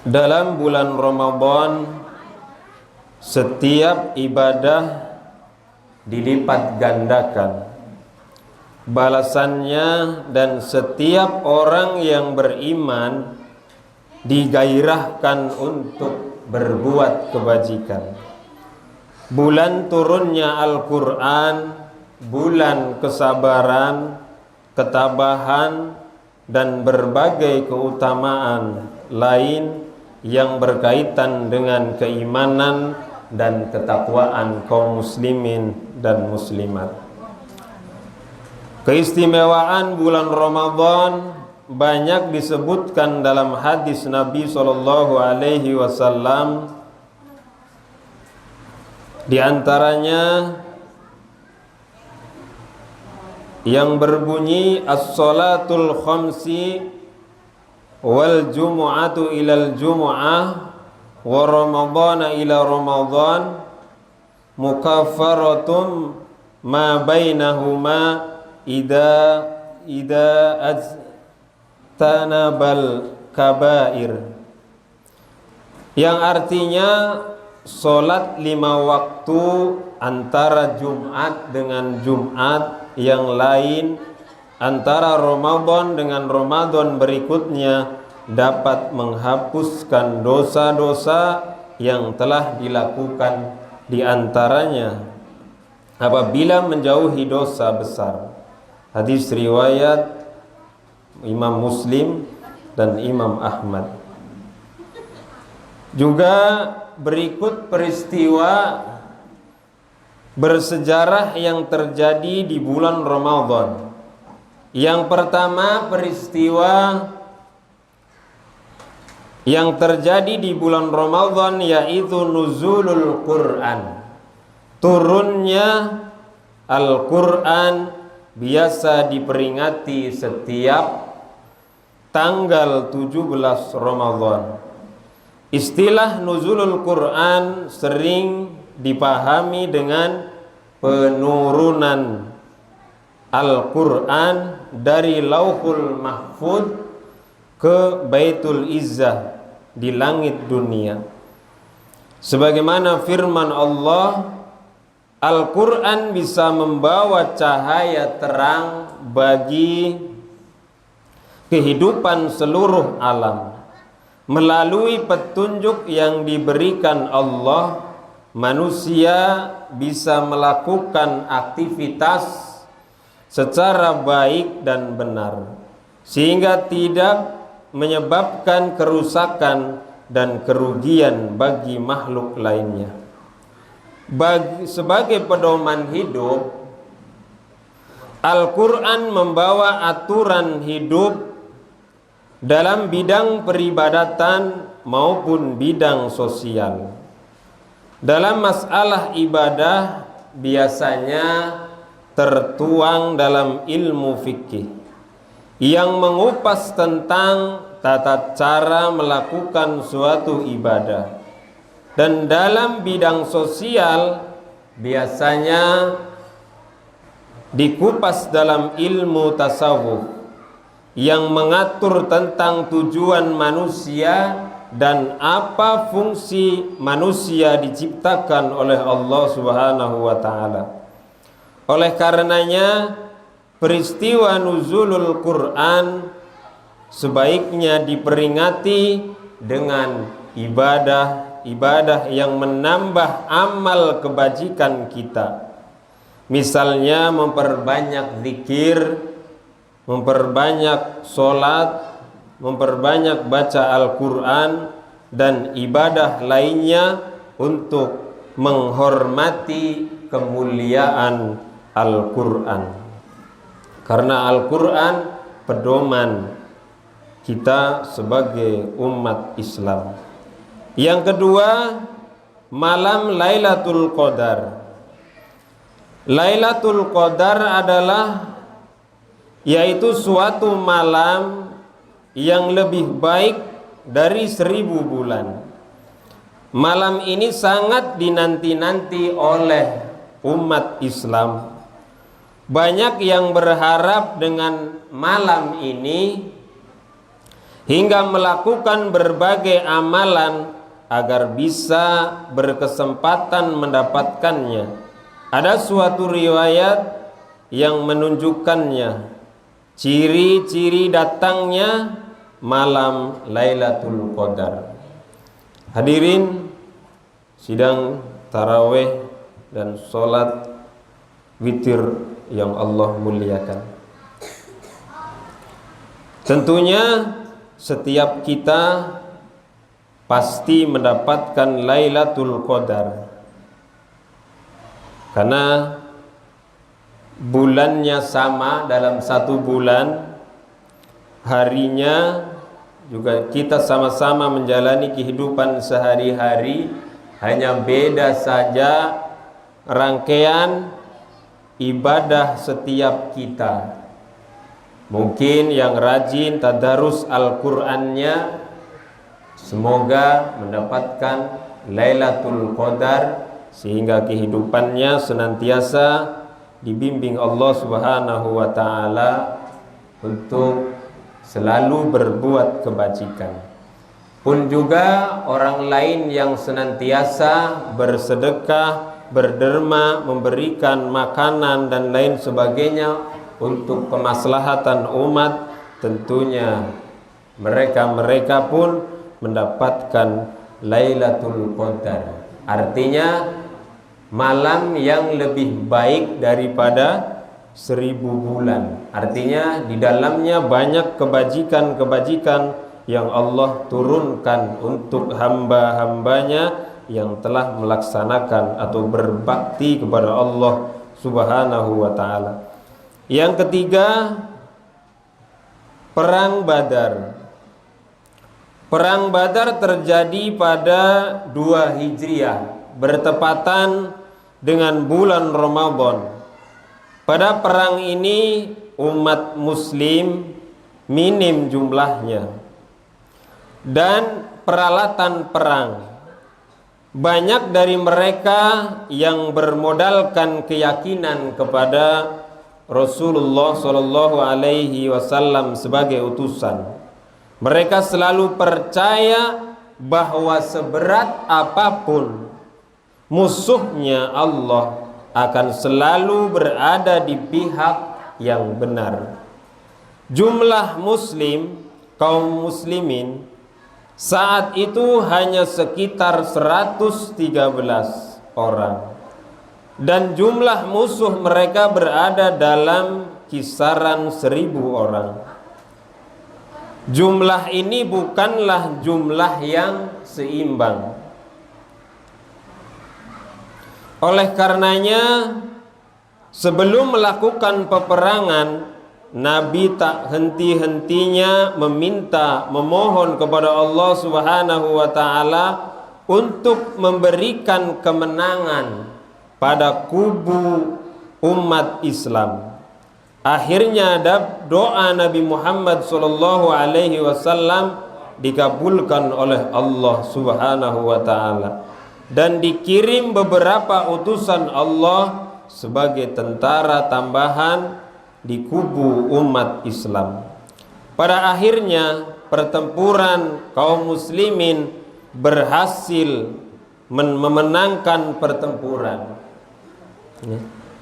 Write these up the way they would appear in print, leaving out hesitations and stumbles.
Dalam bulan Ramadan setiap ibadah dilipat gandakan balasannya, dan setiap orang yang beriman digairahkan untuk berbuat kebajikan. Bulan turunnya Al-Quran, bulan kesabaran, ketabahan, dan berbagai keutamaan lain yang berkaitan dengan keimanan dan ketakwaan kaum muslimin dan muslimat. Keistimewaan bulan Ramadan banyak disebutkan dalam hadis Nabi SAW. Di antaranya yang berbunyi as-salatul khamsi wal jumu'atu ilal jumu'ah wa ramadhana ila ramadhan mukaffaratun ma bainahuma ida ajtanabal kabair, yang artinya solat 5 waktu antara Jumat dengan Jumat yang lain, antara Ramadan dengan Ramadan berikutnya, dapat menghapuskan dosa-dosa yang telah dilakukan di antaranya apabila menjauhi dosa besar. Hadis riwayat Imam Muslim dan Imam Ahmad. Juga berikut peristiwa bersejarah yang terjadi di bulan Ramadan. Yang pertama, peristiwa yang terjadi di bulan Ramadan yaitu nuzulul Quran. Turunnya Al-Quran biasa diperingati setiap tanggal 17 Ramadan. Istilah nuzulul Quran sering dipahami dengan penurunan Al-Quran dari Lauhul Mahfuz ke Baitul Izzah di langit dunia. Sebagaimana firman Allah, Al-Quran bisa membawa cahaya terang bagi kehidupan seluruh alam. Melalui petunjuk yang diberikan Allah, manusia bisa melakukan aktivitas secara baik dan benar, sehingga tidak menyebabkan kerusakan dan kerugian bagi makhluk lainnya. Sebagai pedoman hidup, Al-Quran membawa aturan hidup dalam bidang peribadatan maupun bidang sosial. Dalam masalah ibadah biasanya tertuang dalam ilmu fikih yang mengupas tentang tata cara melakukan suatu ibadah. Dan dalam bidang sosial biasanya dikupas dalam ilmu tasawuf yang mengatur tentang tujuan manusia dan apa fungsi manusia diciptakan oleh Allah Subhanahu wa taala. Oleh karenanya, peristiwa nuzulul Quran sebaiknya diperingati dengan ibadah yang menambah amal kebajikan kita. Misalnya memperbanyak zikir, memperbanyak sholat, memperbanyak baca Al-Quran, dan ibadah lainnya untuk menghormati kemuliaan Al-Quran. Karena Al-Quran pedoman kita sebagai umat Islam. Yang kedua, malam Lailatul Qadar. Lailatul Qadar adalah yaitu suatu malam yang lebih baik dari 1000 bulan. Malam ini sangat dinanti-nanti oleh umat Islam. Banyak yang berharap dengan malam ini hingga melakukan berbagai amalan agar bisa berkesempatan mendapatkannya. Ada suatu riwayat yang menunjukkannya ciri-ciri datangnya malam Lailatul Qadar. Hadirin sidang tarawih dan sholat witir yang Allah muliakan, tentunya setiap kita pasti mendapatkan Lailatul Qadar karena bulannya sama dalam satu bulan, harinya juga kita sama-sama menjalani kehidupan sehari-hari, hanya beda saja rangkaian ibadah setiap kita. Mungkin yang rajin tadarus Al-Qur'annya semoga mendapatkan Lailatul Qadar sehingga kehidupannya senantiasa dibimbing Allah Subhanahu wa taala untuk selalu berbuat kebajikan. Pun juga orang lain yang senantiasa bersedekah, berderma, memberikan makanan dan lain sebagainya untuk kemaslahatan umat, tentunya mereka pun mendapatkan Lailatul Qadar. Artinya malam yang lebih baik daripada 1000 bulan. Artinya di dalamnya banyak kebajikan-kebajikan yang Allah turunkan untuk hamba-hambanya yang telah melaksanakan atau berbakti kepada Allah Subhanahu wa ta'ala. Yang ketiga, Perang Badar. Perang Badar terjadi pada 2 Hijriah, bertepatan dengan bulan Ramadan. Pada perang ini umat muslim minim jumlahnya dan peralatan perang. Banyak dari mereka yang bermodalkan keyakinan kepada Rasulullah Shallallahu Alaihi Wasallam sebagai utusan. Mereka selalu percaya bahwa seberat apapun musuhnya, Allah akan selalu berada di pihak yang benar. Jumlah muslim, kaum muslimin saat itu hanya sekitar 113 orang. Dan jumlah musuh mereka berada dalam kisaran 1000 orang. Jumlah ini bukanlah jumlah yang seimbang. Oleh karenanya, sebelum melakukan peperangan, Nabi tak henti-hentinya memohon kepada Allah Subhanahu wa ta'ala untuk memberikan kemenangan pada kubu umat Islam. Akhirnya doa Nabi Muhammad sallallahu alaihi wasallam dikabulkan oleh Allah Subhanahu wa taala dan dikirim beberapa utusan Allah sebagai tentara tambahan di kubu umat Islam. Pada akhirnya pertempuran kaum muslimin berhasil memenangkan pertempuran.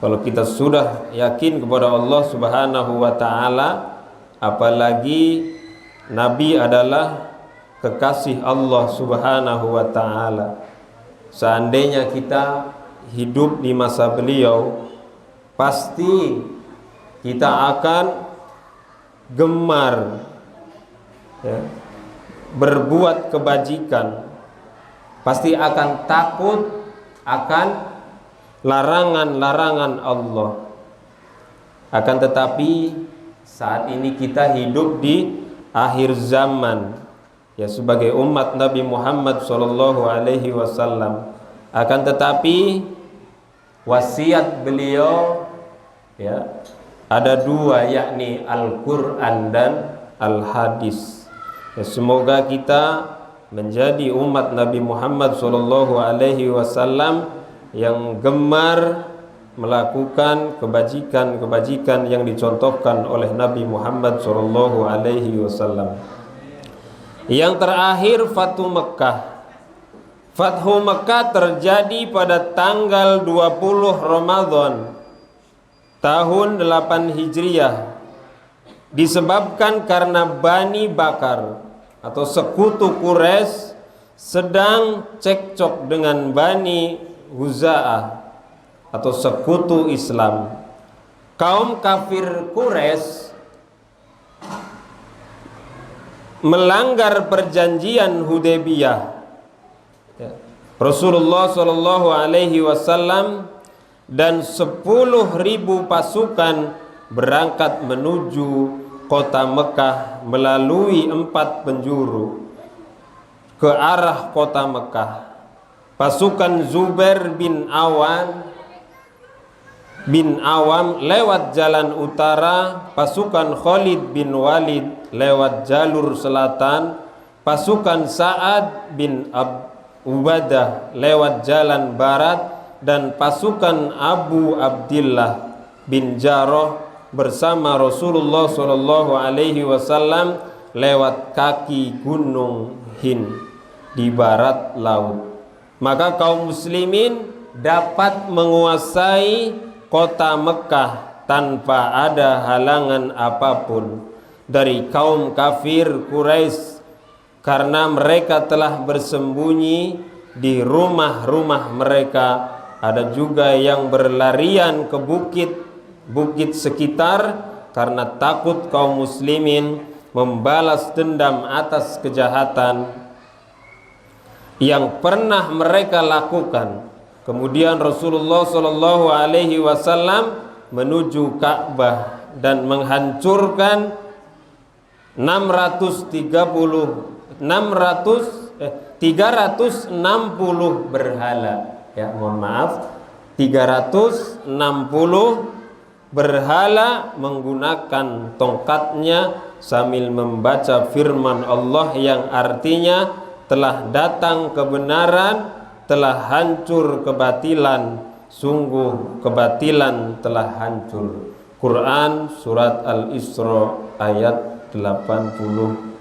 Kalau kita sudah yakin kepada Allah Subhanahu wa ta'ala, apalagi Nabi adalah kekasih Allah Subhanahu wa ta'ala, seandainya kita hidup di masa beliau, pasti kita akan gemar berbuat kebajikan, pasti akan takut akan larangan-larangan Allah. Akan tetapi saat ini kita hidup di akhir zaman, ya, sebagai umat Nabi Muhammad sallallahu alaihi wasallam. Akan tetapi wasiat beliau, ya, ada 2, yakni Al-Qur'an dan Al-Hadis. Ya, semoga kita menjadi umat Nabi Muhammad sallallahu alaihi wasallam yang gemar melakukan kebajikan-kebajikan yang dicontohkan oleh Nabi Muhammad sallallahu alaihi wasallam. Yang terakhir Fathu Mekah. Fathu Mekah terjadi pada tanggal 20 Ramadan tahun 8 Hijriah, disebabkan karena Bani Bakar atau sekutu Quraisy sedang cekcok dengan Bani Huza'ah atau sekutu Islam. Kaum kafir Quraisy melanggar perjanjian Hudaybiyah. Rasulullah Shallallahu Alaihi Wasallam dan 10.000 pasukan berangkat menuju kota Mekah melalui 4 penjuru ke arah kota Mekah. Pasukan Zubair bin Awam lewat jalan utara, pasukan Khalid bin Walid lewat jalur selatan, pasukan Sa'ad bin Ubadah lewat jalan barat, dan pasukan Abu Abdillah bin Jarrah bersama Rasulullah Shallallahu Alaihi Wasallam lewat kaki gunung Hind di barat laut. Maka kaum muslimin dapat menguasai kota Mekah tanpa ada halangan apapun dari kaum kafir Quraisy, karena mereka telah bersembunyi di rumah-rumah mereka. Ada juga yang berlarian ke bukit sekitar karena takut kaum muslimin membalas dendam atas kejahatan yang pernah mereka lakukan. Kemudian Rasulullah Shallallahu Alaihi Wasallam menuju Ka'bah dan menghancurkan 360 berhala. Ya, mohon maaf, 360 berhala menggunakan tongkatnya sambil membaca firman Allah yang artinya telah datang kebenaran, telah hancur kebatilan, sungguh kebatilan telah hancur. Quran surat Al-Isra ayat 81.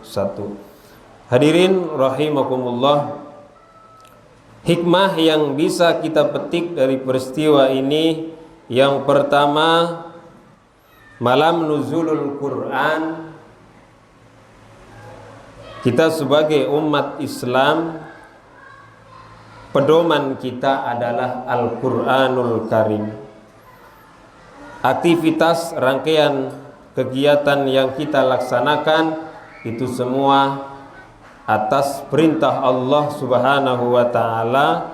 Hadirin rahimakumullah, hikmah yang bisa kita petik dari peristiwa ini, yang pertama, malam nuzulul Quran, kita sebagai umat Islam, pedoman kita adalah Al-Quranul Karim. Aktivitas rangkaian kegiatan yang kita laksanakan itu semua atas perintah Allah Subhanahu wa taala,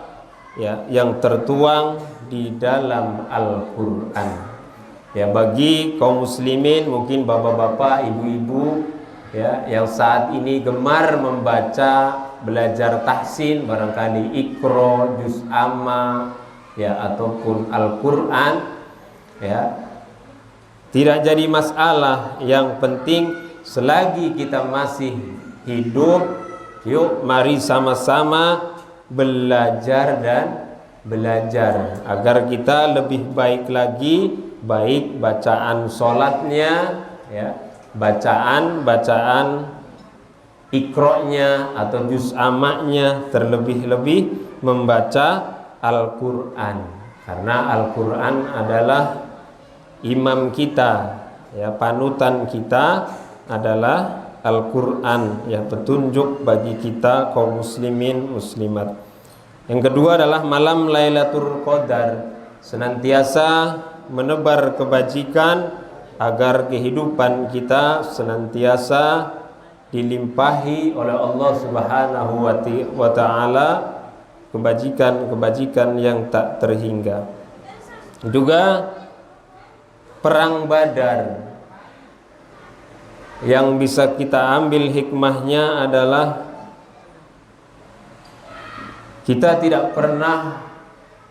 ya, yang tertuang di dalam Al-Qur'an. Ya, bagi kaum muslimin, mungkin bapak-bapak, ibu-ibu, ya, yang saat ini gemar membaca, belajar tahsin, barangkali Iqra, Juz Amma, ya, ataupun Al-Qur'an, ya, tidak jadi masalah. Yang penting selagi kita masih hidup, yuk mari sama-sama belajar dan belajar agar kita lebih baik lagi, baik bacaan sholatnya, ya, bacaan Iqra-nya atau juz amaknya, terlebih-lebih membaca Al-Quran, karena Al-Quran adalah imam kita, ya, panutan kita adalah Al-Quran, ya, petunjuk bagi kita kaum muslimin muslimat. Yang kedua adalah malam Lailatul Qadar, senantiasa menebar kebajikan agar kehidupan kita senantiasa dilimpahi oleh Allah Subhanahu wa taala kebajikan-kebajikan yang tak terhingga. Juga perang Badar, yang bisa kita ambil hikmahnya adalah kita tidak pernah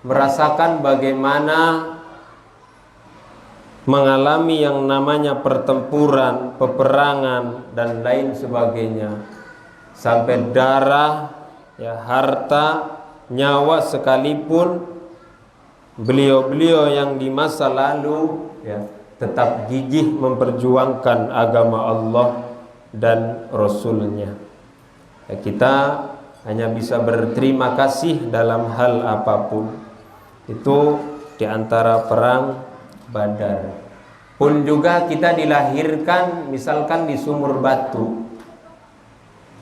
merasakan bagaimana mengalami yang namanya pertempuran, peperangan dan lain sebagainya, sampai darah, ya, harta, nyawa sekalipun. Beliau-beliau yang di masa lalu, ya, tetap gigih memperjuangkan agama Allah dan Rasulnya. Ya, kita hanya bisa berterima kasih dalam hal apapun. Itu di antara perang Badar. Pun juga kita dilahirkan misalkan di sumur batu.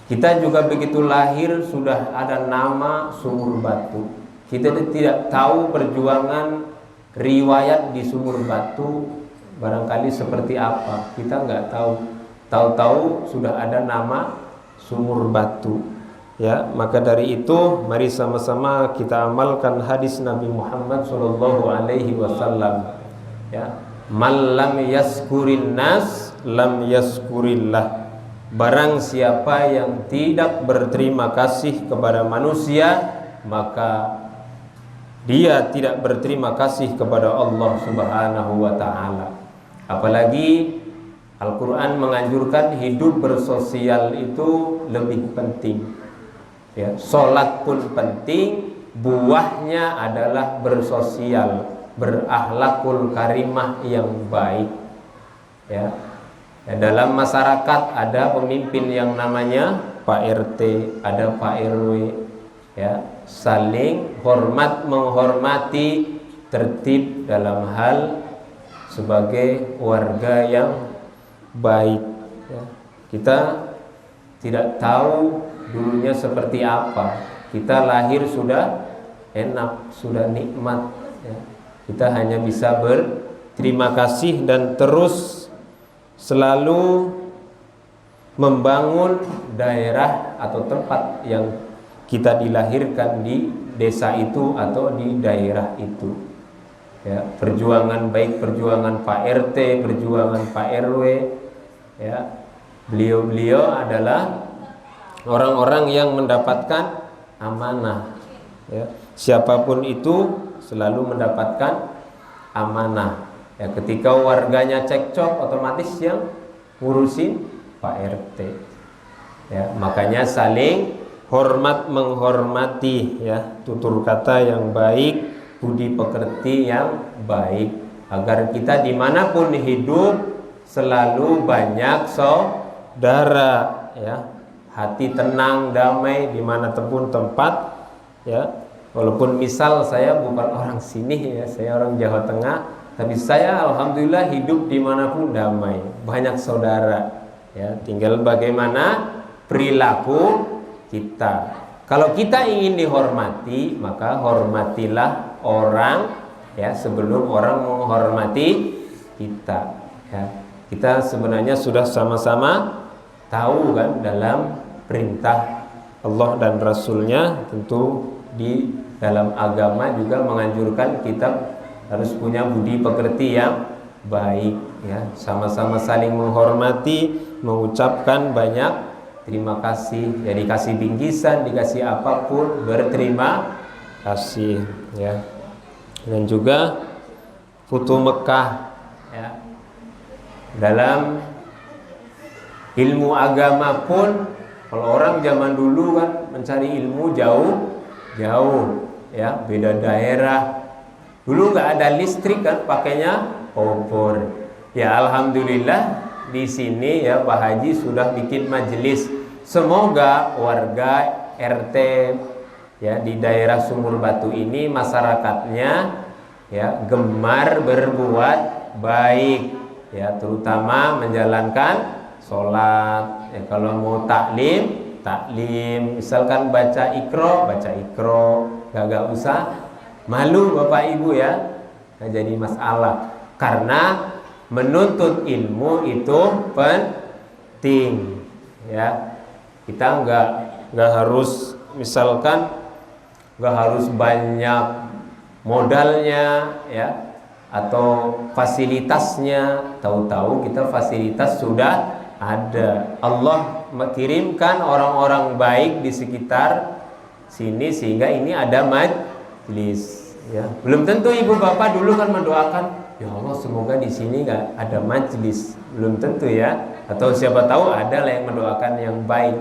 Kita juga begitu lahir sudah ada nama sumur batu. Kita tidak tahu perjuangan riwayat di sumur batu barangkali seperti apa. Kita nggak tahu. Tahu-tahu sudah ada nama sumur batu. Ya, maka dari itu mari sama-sama kita amalkan hadis Nabi Muhammad sallallahu alaihi wasallam. Ya, man lam yaskurin nas lam yaskurillah. Barang siapa yang tidak berterima kasih kepada manusia, maka dia tidak berterima kasih kepada Allah Subhanahu wa taala. Apalagi Al-Qur'an menganjurkan hidup bersosial itu lebih penting. Ya, salat pun penting, buahnya adalah bersosial, berakhlakul karimah yang baik. Ya. Ya, dalam masyarakat ada pemimpin yang namanya Pak RT, ada Pak RW, ya, saling hormat menghormati, tertib dalam hal sebagai warga yang baik. Ya. Kita tidak tahu dulunya seperti apa. Kita lahir sudah enak, sudah nikmat. Ya. Kita hanya bisa berterima kasih dan terus selalu membangun daerah atau tempat yang kita dilahirkan di desa itu atau di daerah itu. Ya, perjuangan baik perjuangan Pak RT, perjuangan Pak RW, ya, beliau-beliau adalah orang-orang yang mendapatkan amanah. Ya, siapapun itu selalu mendapatkan amanah. Ya, ketika warganya cekcok, otomatis yang ngurusin Pak RT. Ya, makanya saling hormat menghormati, ya, tutur kata yang baik, budi pekerti yang baik, agar kita dimanapun hidup selalu banyak saudara, ya, hati tenang, damai dimanapun tempat, ya. Walaupun misal saya bukan orang sini, ya, saya orang Jawa Tengah. Tapi saya alhamdulillah hidup dimanapun damai, banyak saudara. Ya, tinggal bagaimana perilaku kita. Kalau kita ingin dihormati, maka hormatilah orang, ya, sebelum orang menghormati kita. Ya, kita sebenarnya sudah sama-sama tahu kan dalam perintah Allah dan Rasulnya, tentu di dalam agama juga menganjurkan kita harus punya budi pekerti yang baik, ya, sama-sama saling menghormati, mengucapkan banyak terima kasih, ya, dikasih bingkisan, dikasih apapun berterima kasih, ya. Dan juga Futu Mekah, ya. Dalam ilmu agama pun kalau orang zaman dulu kan mencari ilmu jauh, ya, beda daerah. Dulu nggak ada listrik kan, pakainya kompor. Ya alhamdulillah di sini, ya, Pak Haji sudah bikin majelis. Semoga warga RT, ya, di daerah Sumur Batu ini masyarakatnya, ya, gemar berbuat baik, ya, terutama menjalankan sholat. Ya, kalau mau taklim, misalkan baca ikro, gak usah malu Bapak Ibu, ya, nggak jadi masalah, karena menuntut ilmu itu penting, ya. Kita nggak harus, misalkan nggak harus banyak modalnya, ya, atau fasilitasnya. Tahu-tahu kita fasilitas sudah ada. Allah mengirimkan orang-orang baik di sekitar sini sehingga ini ada majelis, ya. Belum tentu ibu bapak dulu kan mendoakan, ya Allah semoga di sini nggak ada majelis. Belum tentu, ya. Atau siapa tahu ada lah yang mendoakan yang baik.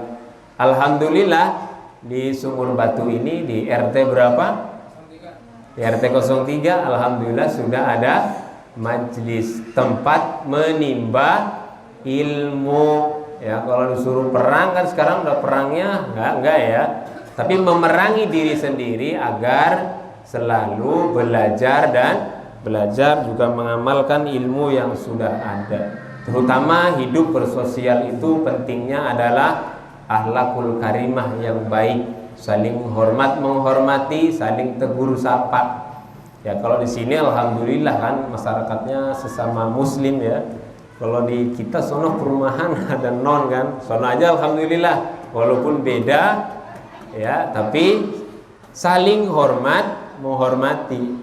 Alhamdulillah di Sumur Batu ini di RT berapa? Di RT 03 alhamdulillah sudah ada majelis, tempat menimba ilmu, Ya, kalau disuruh perang kan sekarang udah perangnya enggak ya. Tapi memerangi diri sendiri agar selalu belajar dan belajar juga mengamalkan ilmu yang sudah ada. Terutama hidup bersosial itu pentingnya adalah akhlakul karimah yang baik, saling hormat menghormati, saling tegur sapa. Ya, kalau di sini alhamdulillah kan masyarakatnya sesama muslim ya. Kalau di kita sono perumahan ada non kan, sono aja alhamdulillah walaupun beda ya, tapi saling hormat menghormati.